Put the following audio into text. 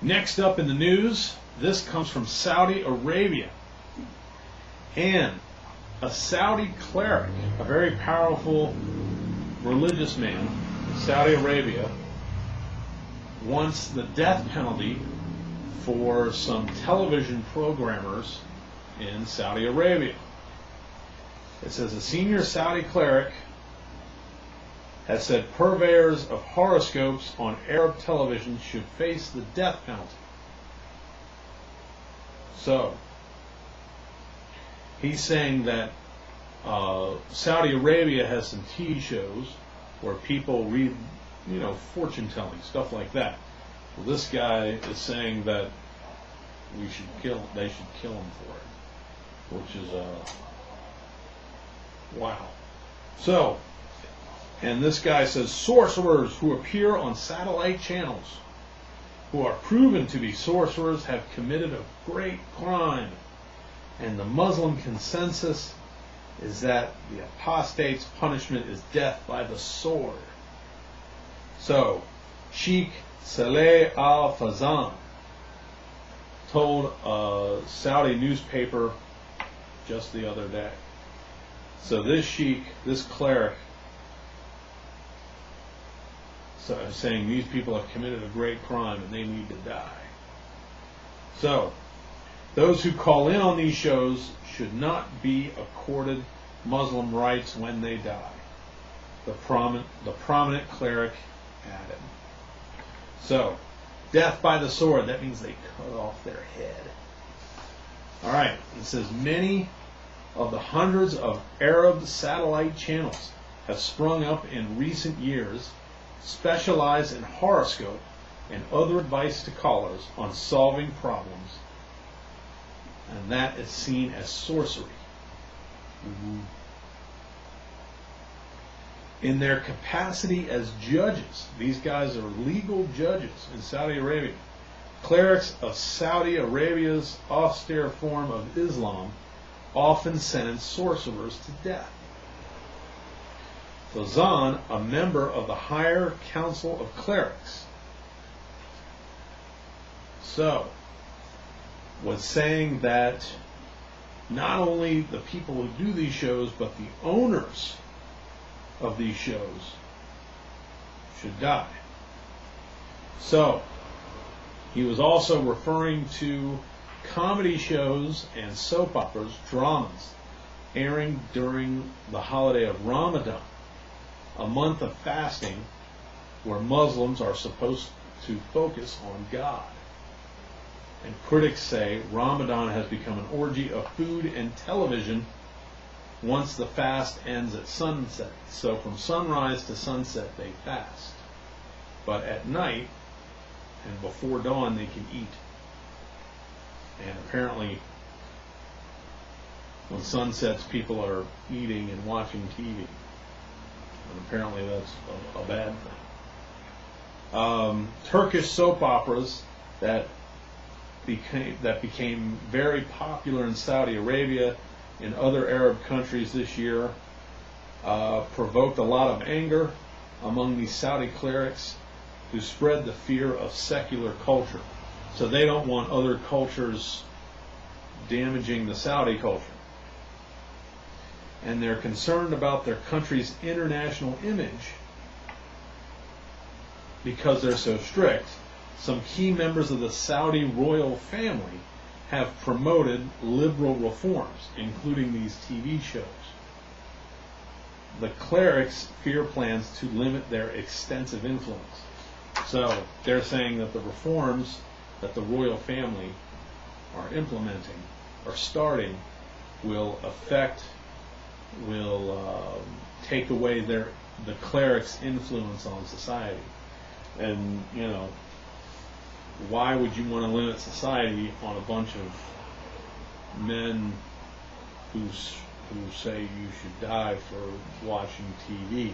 Next up in the news, this comes from Saudi Arabia. And a Saudi cleric, a very powerful religious man in Saudi Arabia, wants the death penalty for some television programmers in Saudi Arabia. It says a senior Saudi cleric has said purveyors of horoscopes on Arab television should face the death penalty. So, he's saying that Saudi Arabia has some TV shows where people read, fortune telling, stuff like that. Well, this guy is saying that they should kill him for it, which is wow. So, and this guy says sorcerers who appear on satellite channels, who are proven to be sorcerers, have committed a great crime. And the Muslim consensus is that the apostate's punishment is death by the sword. So, Sheikh Saleh al-Fazan told a Saudi newspaper just the other day. So this sheikh, this cleric, is saying these people have committed a great crime and they need to die. So, those who call in on these shows should not be accorded Muslim rights when they die, the prominent cleric added. So, death by the sword, that means they cut off their head. Alright, it says many of the hundreds of Arab satellite channels have sprung up in recent years, specialize in horoscope and other advice to callers on solving problems, and that is seen as sorcery. In their capacity as judges, these guys are legal judges in Saudi Arabia, clerics of Saudi Arabia's austere form of Islam often sentence sorcerers to death. Fazan, a member of the Higher Council of Clerics, was saying that not only the people who do these shows, but the owners of these shows should die. So, he was also referring to comedy shows and soap operas, dramas, airing during the holiday of Ramadan, a month of fasting where Muslims are supposed to focus on God. And critics say Ramadan has become an orgy of food and television once the fast ends at sunset. So from sunrise to sunset they fast. But at night and before dawn they can eat. And apparently when sun sets people are eating and watching TV. And apparently that's a bad thing. Turkish soap operas that became very popular in Saudi Arabia and other Arab countries this year provoked a lot of anger among these Saudi clerics who spread the fear of secular culture. So they don't want other cultures damaging the Saudi culture. And they're concerned about their country's international image because they're so strict. Some key members of the Saudi royal family have promoted liberal reforms, including these TV shows. The clerics fear plans to limit their extensive influence. So they're saying that the reforms that the royal family are implementing or starting will take away the cleric's influence on society. And why would you want to limit society on a bunch of men who say you should die for watching TV?